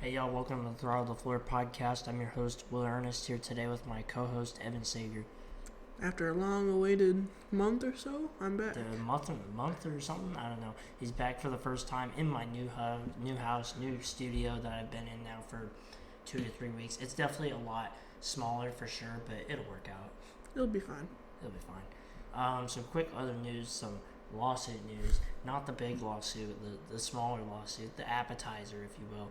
Hey y'all, welcome to the Throttle the Floor podcast. I'm your host, Will Earnest, here today with my co-host, Evan Sager. After a long-awaited month or so, I'm back. A month or something? I don't know. He's back for the first time in my new house, new studio that I've been in now for 2 to 3 weeks. It's definitely a lot smaller for sure, but it'll work out. It'll be fine. Some quick other news, some lawsuit news. Not the big lawsuit, the smaller lawsuit, the appetizer, if you will.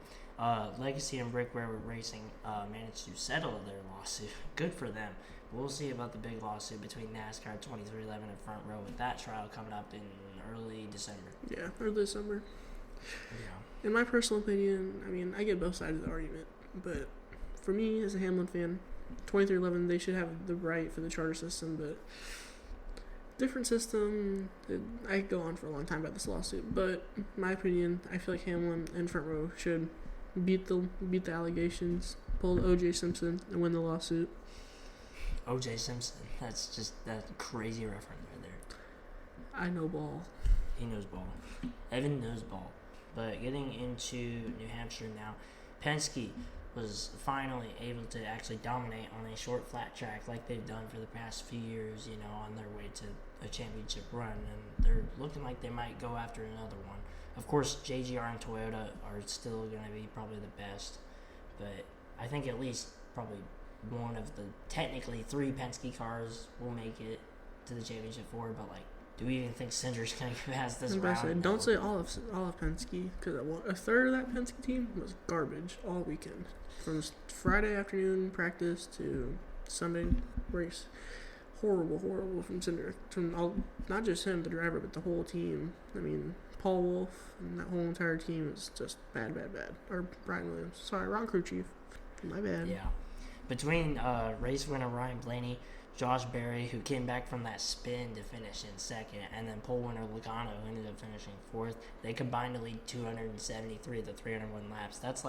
Legacy and Brickware Racing managed to settle their lawsuit. Good for them. We'll see about the big lawsuit between NASCAR 2311 and Front Row with that trial coming up in early December. Yeah, early December. Yeah. In my personal opinion, I mean, I get both sides of the argument, but for me, as a Hamlin fan, 2311, they should have the right for the charter system, but different system. I could go on for a long time about this lawsuit, but in my opinion, I feel like Hamlin and Front Row should beat the allegations, pull O.J. Simpson, and win the lawsuit. O.J. Simpson, that's just that crazy reference right there. I know ball. He knows ball. Evan knows ball. But getting into New Hampshire now, Penske was finally able to actually dominate on a short flat track like they've done for the past few years, on their way to a championship run, and they're looking like they might go after another one. Of course, JGR and Toyota are still going to be probably the best, but I think at least probably one of the technically 3 Penske cars will make it to the championship 4, but do we even think Cinder's going to get past this round? Don't say all of Penske, because a third of that Penske team was garbage all weekend. From Friday afternoon practice to Sunday race. Horrible from Cinder. Not just him, the driver, but the whole team. I mean, Paul Wolf and that whole entire team is just bad. Or Brian Williams. Sorry, wrong crew chief. My bad. Yeah. Between race winner Ryan Blaney, Josh Berry, who came back from that spin to finish in second, and then pole winner Logano, who ended up finishing 4th, they combined to lead 273 of the 301 laps. That's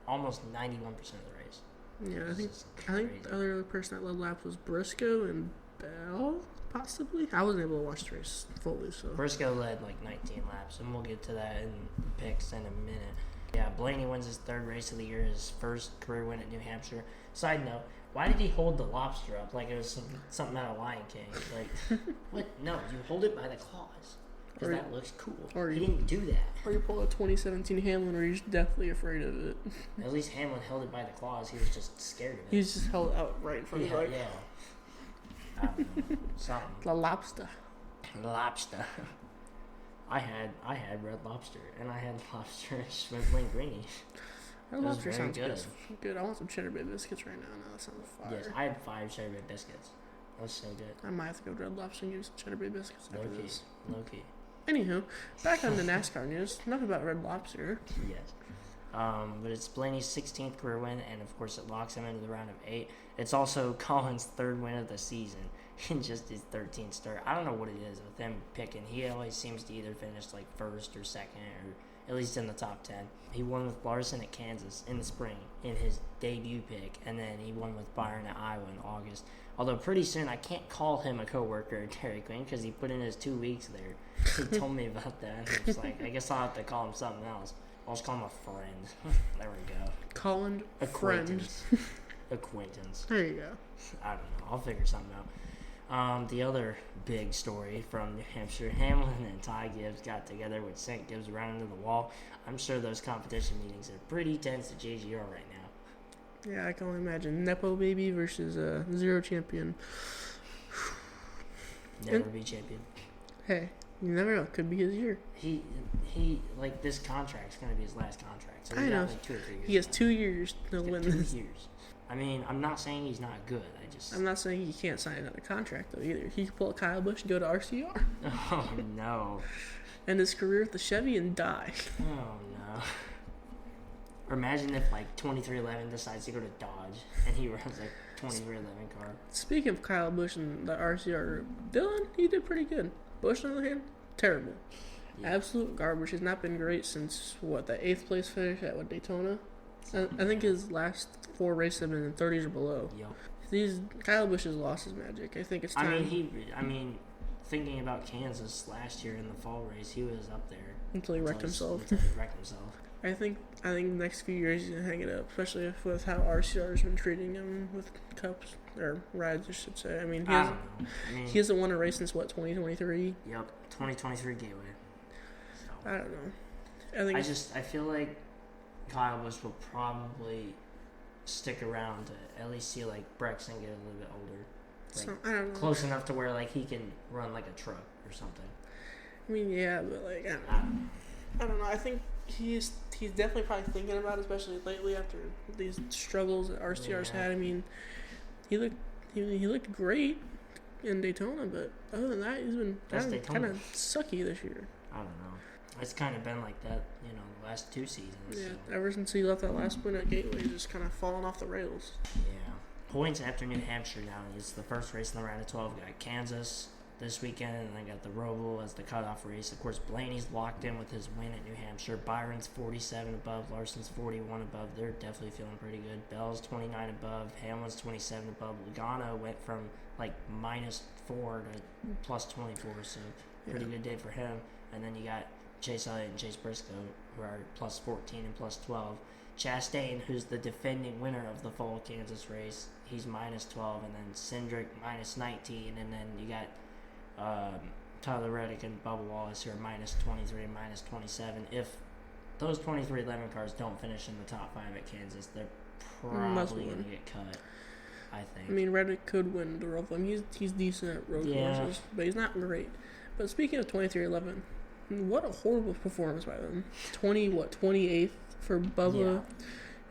almost 91% of the race. Yeah, I think the other person that led laps was Briscoe and Bell, possibly. I wasn't able to watch the race fully, so. Briscoe led 19 laps, and we'll get to that in picks in a minute. Yeah, Blaney wins his 3rd race of the year, his first career win at New Hampshire. Side note, why did he hold the lobster up like it was something out of Lion King? What? No, you hold it by the claws. Because that looks cool. Or he didn't do that. Or you pull a 2017 Hamlin where he's deathly afraid of it. At least Hamlin held it by the claws. He was just scared of it. He was just held out right in front of him. Yeah. I don't know. Something. The lobster. I had Red Lobster, and I had lobster shrimp linguine. Red Lobster sounds good. I want some cheddar bay biscuits right now. No, that sounds fire. Yes, I had 5 cheddar bay biscuits. That was so good. I might have to go to Red Lobster and get some cheddar bay biscuits after this. Low key. Anywho, back on the NASCAR news. Enough about Red Lobster. Yes. But it's Blaney's 16th career win, and of course it locks him into the round of 8. It's also Colin's 3rd win of the season in just his 13th start. I don't know what it is with him picking. He always seems to either finish 1st or 2nd, or at least in the top 10. He won with Larson at Kansas in the spring in his debut pick, and then he won with Byron at Iowa in August. Although pretty soon I can't call him a coworker at Dairy Queen because he put in his 2 weeks there. He told me about that. I was I guess I'll have to call him something else. I'll just call him a friend. There we go. Colin Acquaintance. Acquaintance. There you go. I don't know. I'll figure something out. The other big story from New Hampshire, Hamlin and Ty Gibbs got together, which sent Gibbs around into the wall. I'm sure those competition meetings are pretty tense at JGR right now. Yeah, I can only imagine. Nepo baby versus zero champion. Never be champion. Hey, you never know. Could be his year. He this contract's going to be his last contract. So I know. 2 or 3 years. He has 2 years to win this. 2 years. I mean, I'm not saying he's not good. I'm not saying he can't sign another contract, though, either. He could pull a Kyle Busch and go to RCR. Oh, no. End his career with the Chevy and die. Oh, no. Or imagine if, 2311 decides to go to Dodge, and he runs a 2311 car. Speaking of Kyle Busch and the RCR, Dylan, he did pretty good. Busch, on the other hand, terrible. Yeah. Absolute garbage. He's not been great since, the 8th place finish at, Daytona? I think his last 4 races have been in 30s or below. Yep. Kyle Busch has lost his magic. I think it's time. Thinking about Kansas last year in the fall race, he was up there. Until he wrecked himself. I think next few years he's gonna hang it up, especially with how RCR's been treating him with cups or rides, I should say. I mean, he hasn't won a race since what, 2023? Yep, 2023 Gateway. So. I don't know. I feel like Kyle Busch will probably stick around to at least see like Brexton get a little bit older. Like, I don't know. Close enough to where like he can run like a truck or something. I mean, yeah, but like I don't know. I think he's definitely probably thinking about it, especially lately after these struggles that RCR's had. I mean, he looked great in Daytona, but other than that, he's been kind of sucky this year. I don't know. It's kind of been like that, the last 2 seasons. Yeah, so. Ever since he left that last win at Gateway, he's just kind of fallen off the rails. Yeah. Points after New Hampshire now. It's the first race in the round of 12. We got Kansas this weekend, and then got the Roval as the cutoff race. Of course, Blaney's locked in with his win at New Hampshire. Byron's 47 above. Larson's 41 above. They're definitely feeling pretty good. Bell's 29 above. Hamlin's 27 above. Logano went from like -4 to plus 24, so pretty good day for him. And then you got Chase Elliott and Chase Briscoe, who are plus 14 and plus 12. Chastain, who's the defending winner of the fall Kansas race, he's -12, and then Cindric -19, and then you got Tyler Reddick and Bubba Wallace, who are -23 and -27. If those 23-11 cars don't finish in the top 5 at Kansas, they're probably going to get cut, I think. I mean, Reddick could win the Roval. I mean, he's decent at road courses, but he's not great. But speaking of 23-11, what a horrible performance by them. 28th for Bubba,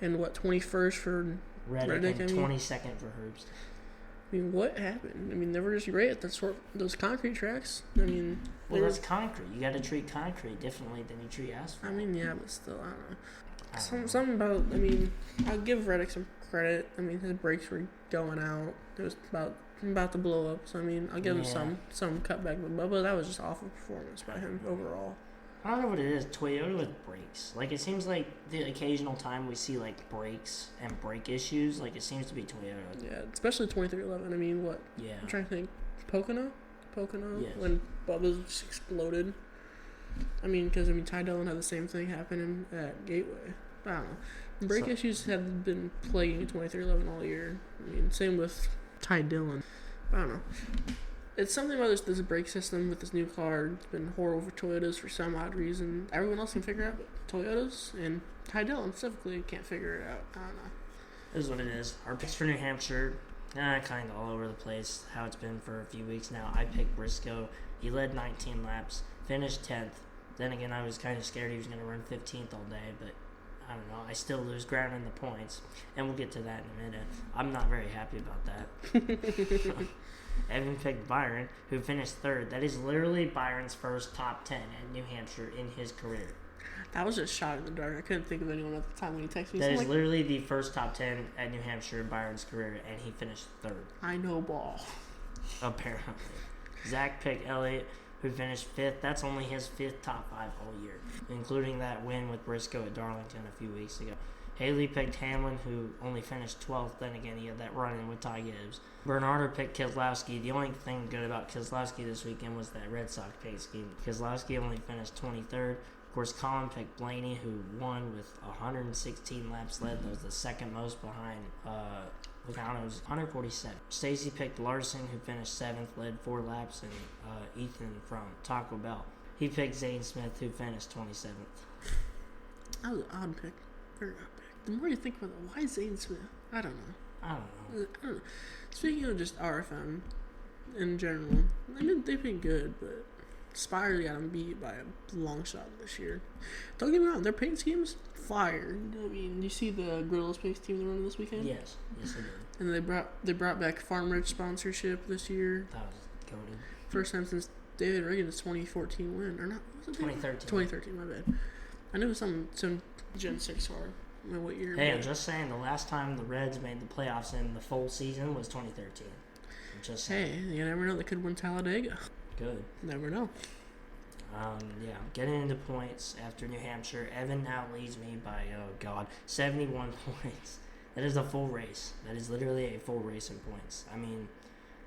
and 21st for Reddick, and 22nd for Herbst. I mean, what happened? I mean, they were just great at those concrete tracks. I mean, it's concrete. You got to treat concrete differently than you treat asphalt. I mean, yeah, but still, I don't know. Something about. I mean, I'll give Reddick some credit. I mean, his brakes were going out. It was about to blow up. So I mean, I'll give him some cutback. But Bubba, that was just awful performance by him overall. I don't know what it is. Toyota with brakes. Like, it seems like the occasional time we see, like, brakes and brake issues, like, it seems to be Toyota. Yeah, especially 23-11. I mean, what? Yeah. I'm trying to think. Pocono? Yes. When Bubba's just exploded. I mean, because, Ty Dillon had the same thing happen at Gateway. I don't know. Brake issues have been plaguing 23-11 all year. I mean, same with Ty Dillon. I don't know. It's something about this brake system with this new car. It's been horrible for Toyotas for some odd reason. Everyone else can figure it out, but Toyotas and Ty Dillon specifically can't figure it out. I don't know. It is what it is. Our picks for New Hampshire, kind of all over the place, how it's been for a few weeks now. I picked Briscoe. He led 19 laps, finished 10th. Then again, I was kind of scared he was going to run 15th all day, but I don't know. I still lose ground in the points, and we'll get to that in a minute. I'm not very happy about that. Evan picked Byron, who finished 3rd. That is literally Byron's first top 10 at New Hampshire in his career. That was just shot in the dark. I couldn't think of anyone at the time when he texted me. That is literally the first top 10 at New Hampshire in Byron's career, and he finished 3rd. I know ball. Apparently. Zach picked Elliott, who finished 5th. That's only his 5th top 5 all year, including that win with Briscoe at Darlington a few weeks ago. Haley picked Hamlin, who only finished 12th. Then again, he had that run-in with Ty Gibbs. Bernardo picked Keselowski. The only thing good about Keselowski this weekend was that Red Sox pace scheme. Keselowski only finished 23rd. Of course, Coun picked Blaney, who won with 116 laps led. That was the second most behind Logano's 147. Stacy picked Larson, who finished 7th, led 4 laps, and Ethan from Taco Bell. He picked Zane Smith, who finished 27th. That was an odd pick. Very odd pick. The more you think about it, why Zane Smith? I don't know. Speaking of just RFM in general, I mean, they've been good, but Spire got them beat by a long shot this year. Don't get me wrong, their paint scheme's fire. I mean, you see the Gorilla's paint team they're running this weekend? Yes, I did. And they brought back Farm Rich sponsorship this year. That was goated. First time since David Reagan's 2014 win, or not? Was it 2013. 2013, my bad. I knew it was some Gen 6 car. I mean, what year? Hey, I'm just saying, the last time the Reds made the playoffs in the full season was 2013. I'm just saying. Hey, you never know. They could win Talladega. Good. Never know. Getting into points after New Hampshire, Evan now leads me by, 71 points. That is a full race. That is literally a full race in points. I mean,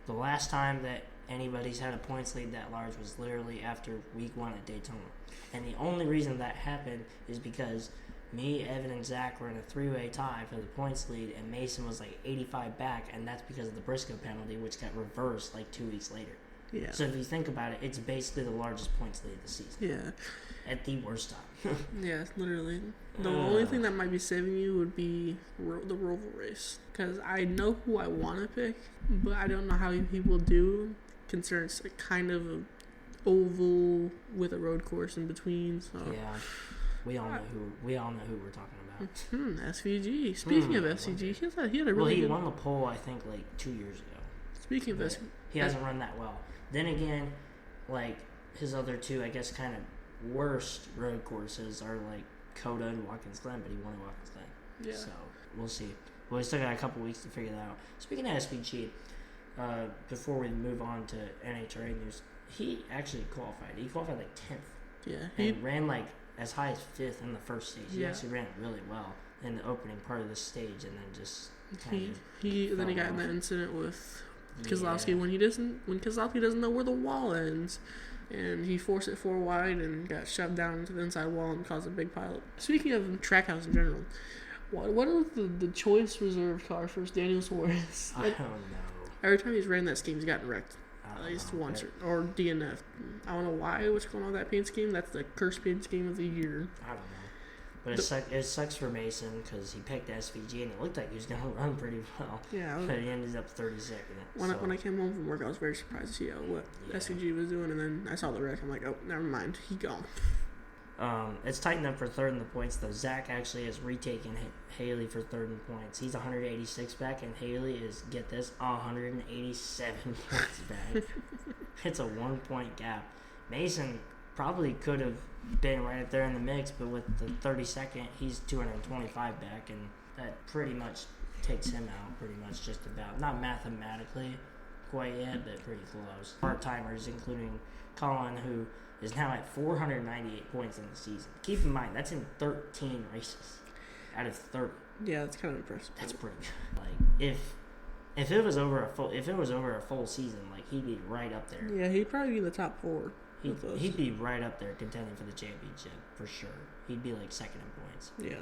the last time that anybody's had a points lead that large was literally after week 1 at Daytona. And the only reason that happened is because Me, Evan, and Zach were in a three-way tie for the points lead, and Mason was like 85 back, and that's because of the Briscoe penalty, which got reversed like 2 weeks later. Yeah. So if you think about it, it's basically the largest points lead of the season. Yeah. At the worst time. Yeah, literally. The only thing that might be saving you would be the Roval race. Because I know who I want to pick, but I don't know how people do, considering it's kind of an oval with a road course in between. So. Yeah. We all know who we're talking about. SVG. Speaking of SVG, he had a really he won the pole, I think, like 2 years ago. Speaking of SVG. He hasn't run that well. Then again, like, his other two, I guess, kind of worst road courses are, like, Coda and Watkins Glen, but he won at Watkins Glen. Yeah. So, we'll see. Well, we still got a couple weeks to figure that out. Speaking of SVG, before we move on to NHRA news, he actually qualified. He qualified, like, 10th. Yeah. And ran, like, as high as 5th in the first stage. He actually ran it really well in the opening part of the stage, and then just he got in that incident with Keselowski when Keselowski doesn't know where the wall ends, and he forced it 4 wide and got shoved down into the inside wall and caused a big pileup. Speaking of Trackhouse in general, what is the choice reserve car for Daniel Suarez? I don't know. Every time he's ran that scheme, he's gotten wrecked. At least once, or DNF. I don't know why, what's going on with that paint scheme. That's the cursed paint scheme of the year. I don't know. But it sucks for Mason because he picked SVG and it looked like he was going to run pretty well. Yeah. But he ended up 32nd. When I came home from work, I was very surprised to see what SVG was doing, and then I saw the wreck. I'm like, oh, never mind. He gone. It's tightened up for third in the points, though. Zach actually has retaken Haley for third in points. He's 186 back, and Haley is, get this, 187 points back. It's a 1 point gap. Mason probably could have been right up there in the mix, but with the 32nd, he's 225 back, and that pretty much takes him out, pretty much just about. Not mathematically quite yet, but pretty close. Part-timers, including Coun, who is now at 498 points in the season. Keep in mind, that's in 13 races out of 30. Yeah, that's kind of impressive. That's pretty good. Like, if it was over a full season, like, he'd be right up there. Yeah, he'd probably be in the top 4. He'd be right up there contending for the championship for sure. He'd be like second in points. Yeah.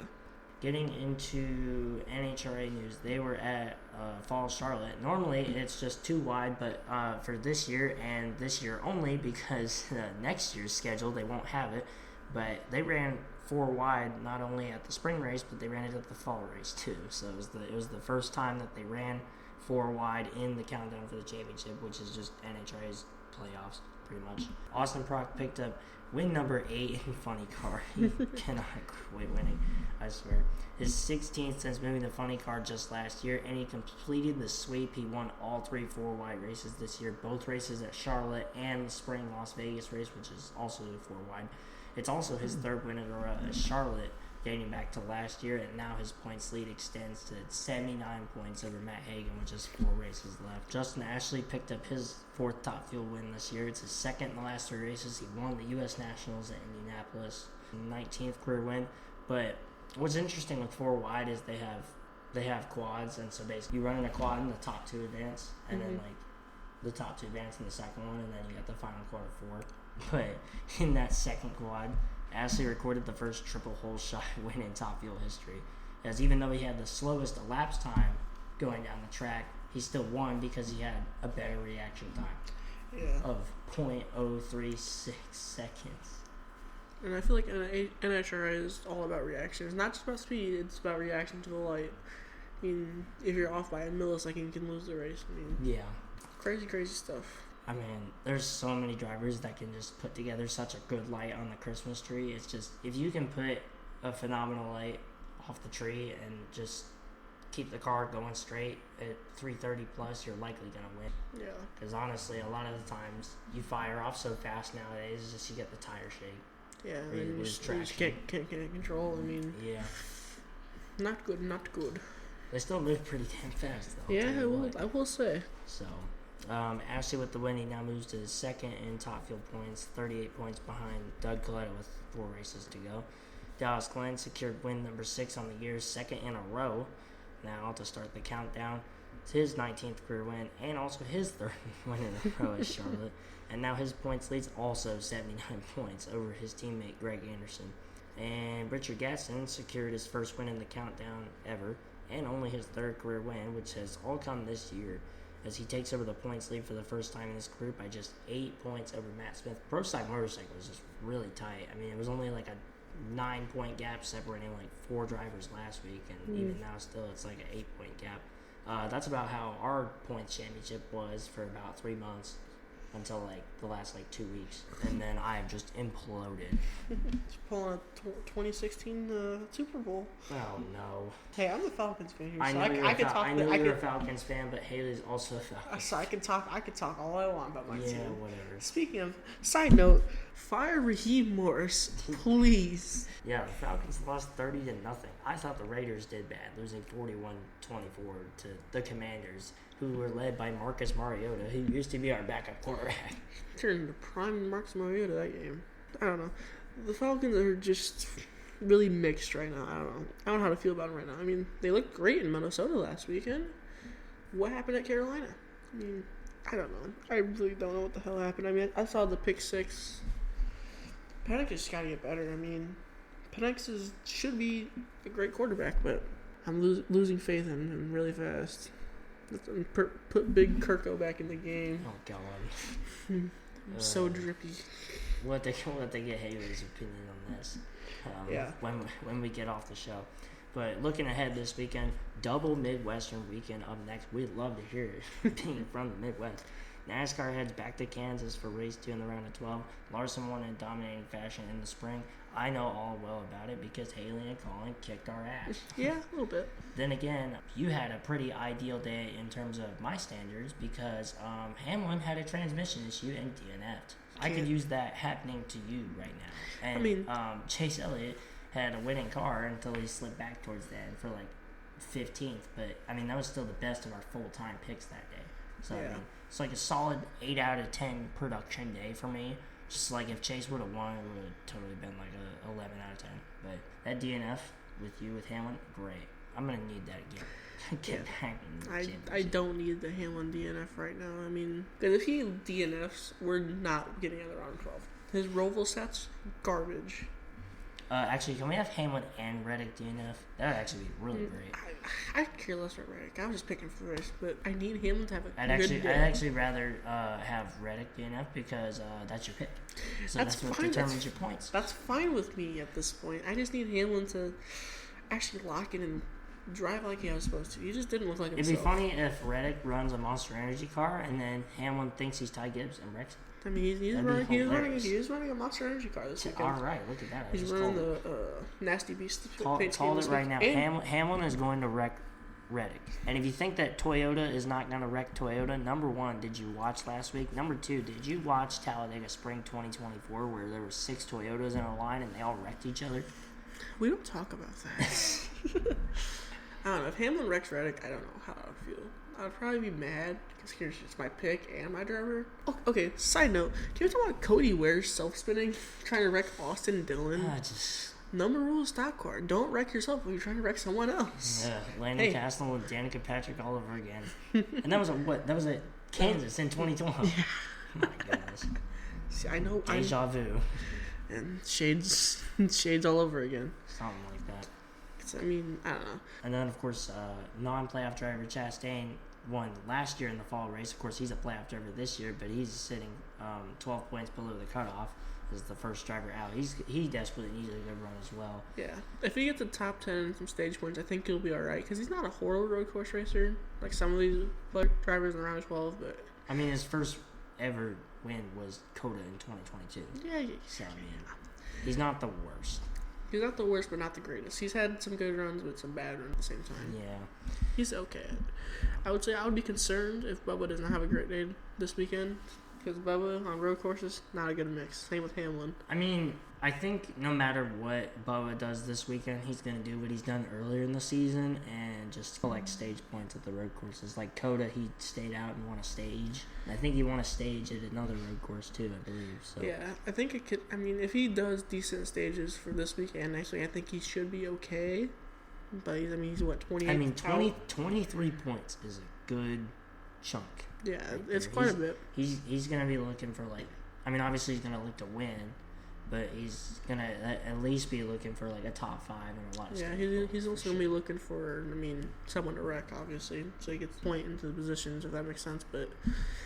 Getting into NHRA news, they were at Falls Charlotte. Normally it's just 2 wide, but for this year and this year only, because next year's schedule they won't have it. But they ran 4 wide not only at the spring race, but they ran it at the fall race too. So it was the first time that they ran 4 wide in the countdown for the championship, which is just NHRA's playoffs pretty much. Austin Prock picked up win number 8 in funny car. He cannot quit winning, I swear. His 16th since moving the funny car just last year, and he completed the sweep. He won all 3 4-wide races this year, both races at Charlotte and the spring Las Vegas race, which is also 4-wide. It's also his 3rd win in a row at Charlotte, dating back to last year, and now his points lead extends to 79 points over Matt Hagan, with just 4 races left. Justin Ashley picked up his 4th top fuel win this year. It's his 2nd in the last 3 races. He won the U.S. Nationals at Indianapolis, 19th career win. But what's interesting with 4 wide is they have quads, and so basically you run in a quad in the top 2 advance, and then like the top 2 advance in the second one, and then you got the final quad of 4. But in that second quad, Ashley recorded the first triple hole shot win in Top Fuel history, as even though he had the slowest elapsed time going down the track, he still won because he had a better reaction time of 0.036 seconds. And I feel like NHRA is all about reaction. It's not just about speed, it's about reaction to the light. I mean, if you're off by a millisecond, you can lose the race. I mean, crazy stuff. I mean, there's so many drivers that can just put together such a good light on the Christmas tree. It's just, if you can put a phenomenal light off the tree and just keep the car going straight at 330 plus, you're likely going to win. Yeah. Because honestly, a lot of the times you fire off so fast nowadays, it's just you get the tire shake. Yeah, and you just can't control. I mean, not good. They still move pretty damn fast, though. Yeah, I will say. So, Ashley with the win, he now moves to his 2nd in top field points, 38 points behind Doug Coletta with 4 races to go. Dallas Glenn secured win number 6 on the year, 2nd in a row now to start the countdown. It's his 19th career win and also his 3rd win in a row at Charlotte. And now his points lead's also 79 points over his teammate Greg Anderson. And Richard Gaston secured his first win in the countdown ever, and only his third career win, which has all come this year, as he takes over the points lead for the first time in his career by just 8 points over Matt Smith. Pro Stock Motorcycle was just really tight. I mean, it was only like a 9-point gap separating like 4 drivers last week, and even now still it's like an 8-point gap. That's about how our points championship was for about 3 months until like the last like 2 weeks, and then I've just imploded. Just pulling a 2016 Super Bowl. Oh no! Hey, I'm a Falcons fan here, I so know I you're a Falcons fan, but Haley's also a Falcons. So I can talk all I want about my team. Yeah, whatever. Speaking of, side note, fire Raheem Morris, please. Yeah, the Falcons lost 30-0. I thought the Raiders did bad, losing 41-24 to the Commanders, who were led by Marcus Mariota, who used to be our backup quarterback. Turned into prime Marcus Mariota that game. I don't know. The Falcons are just really mixed right now. I don't know how to feel about them right now. I mean, they looked great in Minnesota last weekend. What happened at Carolina? I mean, I don't know. I really don't know what the hell happened. I mean, I saw the pick 6. Penix just got to get better. I mean, Penix should be a great quarterback, but I'm losing faith in him really fast. Put Big Kirko back in the game. Oh, God. I'm so drippy. We'll have to get Haley's opinion on this when we get off the show. But looking ahead this weekend, double Midwestern weekend up next. We'd love to hear it being from the Midwest. NASCAR heads back to Kansas for race 2 in the round of 12. Larson won in dominating fashion in the spring. I know all well about it because Haley and Colin kicked our ass. Yeah, a little bit. Then again, you had a pretty ideal day in terms of my standards because Hamlin had a transmission issue and DNF'd. I could use that happening to you right now. And I mean, Chase Elliott had a winning car until he slipped back towards the end for like 15th. But, I mean, that was still the best of our full-time picks that day. So, yeah. I mean, it's like a solid 8 out of 10 production day for me. Just like if Chase would have won, it would have totally been like a 11 out of 10. But that DNF with Hamlin, great. I'm going to need that again. Get back in the I don't need the Hamlin DNF right now. I mean, because if he DNFs, we're not getting out of the round 12. His Roval set's garbage. Actually, can we have Hamlin and Reddick DNF? That would actually be really great. I could care less about Reddick. I was just picking first, but I need Hamlin to have a good day. I'd actually rather have Reddick DNF because that's your pick. So that's what determines your points. That's fine with me at this point. I just need Hamlin to actually lock in and drive like he was supposed to. He just didn't look like himself. It'd be funny if Reddick runs a Monster Energy car and then Hamlin thinks he's Ty Gibbs and wrecks him. I mean, he's running a Monster Energy car this weekend. All right, look at that. He's running the Nasty Beast. Called it right now. Hamlin is going to wreck Reddick. And if you think that Toyota is not going to wreck Toyota, number 1, did you watch last week? Number 2, did you watch Talladega Spring 2024 where there were 6 Toyotas in a line and they all wrecked each other? We don't talk about that. I don't know. If Hamlin wrecks Reddick, I don't know how I would feel. I'd probably be mad because here's just my pick and my driver. Oh, okay, side note. Can you talk about Cody Ware's self-spinning, trying to wreck Austin Dillon? Number rule stock car. Don't wreck yourself when you're trying to wreck someone else. Yeah, Landon Castle and Danica Patrick all over again. And that was at Kansas in 2012. Yeah. My goodness. See, I know. Deja vu. And shades all over again. Something like that. I mean, I don't know. And then, of course, non-playoff driver Chastain won last year in the fall race. Of course, he's a playoff driver this year, but he's sitting 12 points below the cutoff as the first driver out. He desperately needs a good run as well. Yeah. If he gets the top 10 in some stage points, I think he'll be all right because he's not a horrible road course racer like some of these drivers in the round 12. But I mean, his first ever win was Coda in 2022. Yeah. So, I mean, he's not the worst. He's not the worst, but not the greatest. He's had some good runs, but some bad runs at the same time. Yeah. He's okay. I would say I would be concerned if Bubba does not have a great day this weekend. Because Bubba on road courses, not a good mix. Same with Hamlin. I mean, I think no matter what Bubba does this weekend, he's going to do what he's done earlier in the season and just collect stage points at the road courses. Like Coda, he stayed out and won a stage. I think he won a stage at another road course too, I believe. So. Yeah, I think it could. I mean, if he does decent stages for this week and next week, I think he should be okay. But he's what, 28? I mean, 23 points is a good chunk. Yeah, it's quite a bit. He's going to be looking for, like, I mean, obviously he's going to look to win, but he's gonna at least be looking for like a top 5 and a lot of stuff. Yeah, he's also gonna be looking for, someone to wreck, obviously, so he gets point into the positions, if that makes sense. But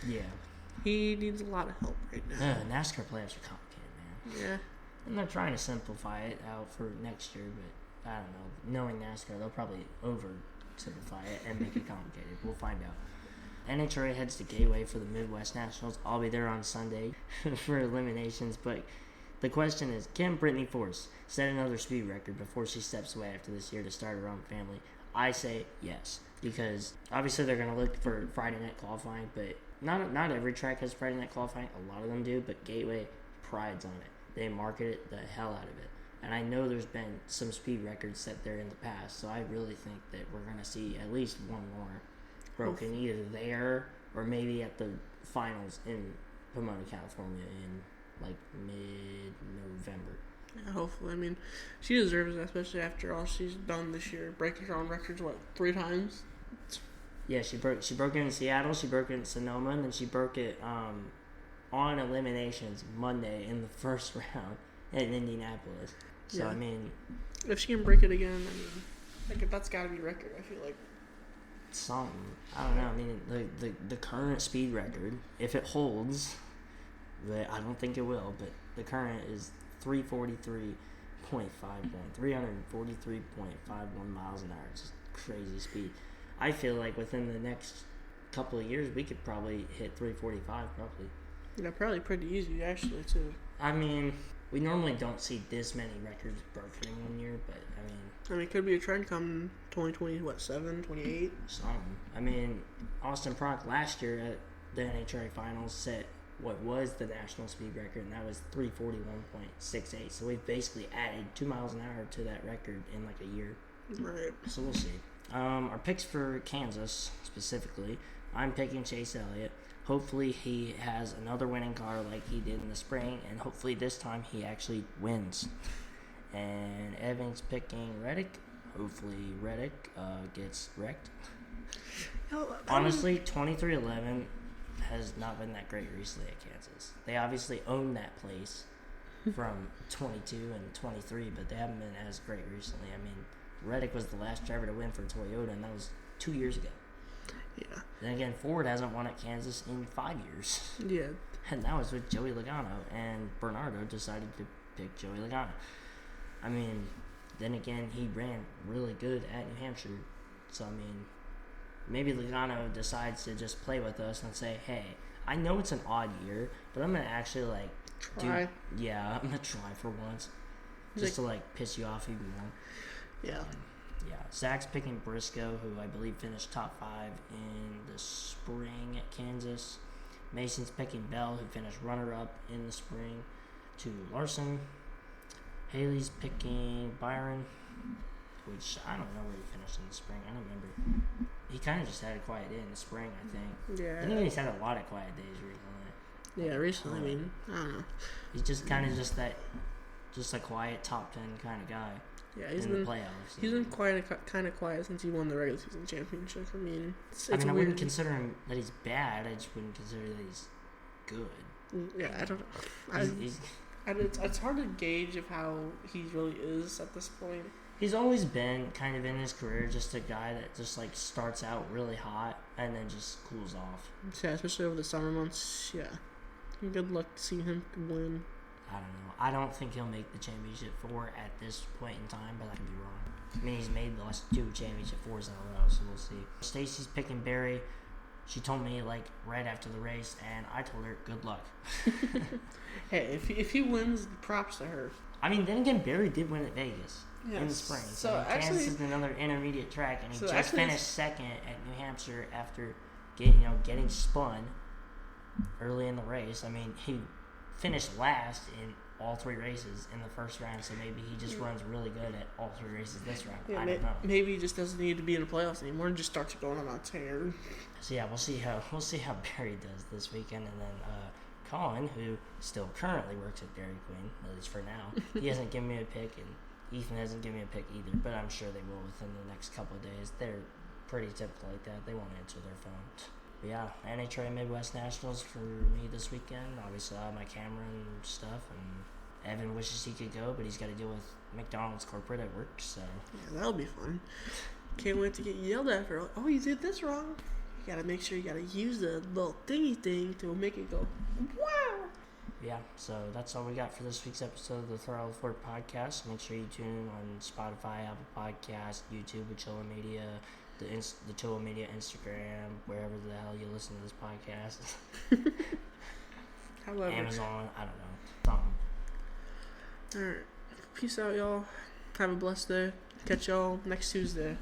yeah, he needs a lot of help right now. NASCAR playoffs are complicated, man. Yeah, and they're trying to simplify it out for next year, but I don't know. Knowing NASCAR, they'll probably over simplify it and make it complicated. We'll find out. NHRA heads to Gateway for the Midwest Nationals. I'll be there on Sunday for eliminations, but the question is, can Brittany Force set another speed record before she steps away after this year to start her own family? I say yes, because obviously they're going to look for Friday night qualifying, but not every track has Friday night qualifying. A lot of them do, but Gateway prides on it. They market it the hell out of it. And I know there's been some speed records set there in the past, so I really think that we're going to see at least one more broken either there or maybe at the finals in Pomona, California in like mid-November. Yeah, hopefully. She deserves it, especially after all she's done this year, breaking her own records 3 times. Yeah, she broke it in Seattle, she broke it in Sonoma, and then she broke it on eliminations Monday in the first round in Indianapolis. So yeah. If she can break it again, that's got to be a record. I feel like something. I don't know. The current speed record, if it holds, I don't think it will, but the current is 343.51 miles an hour. It's just crazy speed. I feel like within the next couple of years, we could probably hit 345 probably. Yeah, probably pretty easy actually too. We normally don't see this many records broken in 1 year, but it could be a trend come 2020, 28? Something. Austin Prock last year at the NHRA finals set what was the national speed record, and that was 341.68. So we've basically added 2 miles an hour to that record in like a year. Right. So we'll see. Our picks for Kansas specifically, I'm picking Chase Elliott. Hopefully he has another winning car like he did in the spring, and hopefully this time he actually wins. And Evan's picking Reddick. Hopefully Reddick gets wrecked. Honestly, 2311 has not been that great recently at Kansas. They obviously own that place from 22 and 23, but they haven't been as great recently. Reddick was the last driver to win for Toyota, and that was 2 years ago. Yeah. Then again, Ford hasn't won at Kansas in 5 years. Yeah. And that was with Joey Logano, and Bernardo decided to pick Joey Logano. Then again, he ran really good at New Hampshire. So, maybe Logano decides to just play with us and say, hey, I know it's an odd year, but I'm going to actually, try. I'm going to try for once. Just to, piss you off even more. Yeah. Zach's picking Briscoe, who I believe finished top 5 in the spring at Kansas. Mason's picking Bell, who finished runner-up in the spring, to Larson. Haley's picking Byron, which I don't know where he finished in the spring. I don't remember. He kind of just had a quiet day in the spring, I think. Yeah. I think he's had a lot of quiet days recently. Yeah, recently. I don't know. He's just kind of just a quiet top 10 kind of guy. Yeah, he's in been the playoffs. He's been kind of quiet since he won the regular season championship. It's I wouldn't consider him that he's bad. I just wouldn't consider that he's good. Yeah, I don't know. It's hard to gauge of how he really is at this point. He's always been kind of in his career just a guy that just starts out really hot and then just cools off. Yeah, especially over the summer months. Yeah, good luck seeing him win. I don't know. I don't think he'll make the championship 4 at this point in time, but I could be wrong. He's made the last 2 championship 4s in a row, so we'll see. Stacy's picking Barry. She told me right after the race, and I told her good luck. Hey, if he wins, props to her. Then again, Barry did win at Vegas in the spring. So Kansas is another intermediate track, and he just finished second at New Hampshire after getting spun early in the race. He finished last in all 3 races in the first round, so maybe he just runs really good at all 3 races this round. I don't know. Maybe he just doesn't need to be in the playoffs anymore and just starts going on a tear. So we'll see how Barry does this weekend, and then Coun, who still currently works at Dairy Queen, at least for now, he hasn't given me a pick, and Ethan hasn't given me a pick either. But I'm sure they will within the next couple of days. They're pretty typical like that. They won't answer their phone. But yeah, NHRA Midwest Nationals for me this weekend. Obviously, I have my camera and stuff, and Evan wishes he could go, but he's got to deal with McDonald's corporate at work, so. Yeah, that'll be fun. Can't wait to get yelled at for, oh, you did this wrong. You gotta make sure you gotta use the little thingy thing to make it go, wow. Yeah, so that's all we got for this week's episode of the Throttle Fort podcast. Make sure you tune in on Spotify, Apple Podcasts, YouTube, Chilla Media, the Chilla Media Instagram, wherever the hell you listen to this podcast. However. Amazon, I don't know. Alright. Peace out, y'all. Have a blessed day. Catch y'all next Tuesday.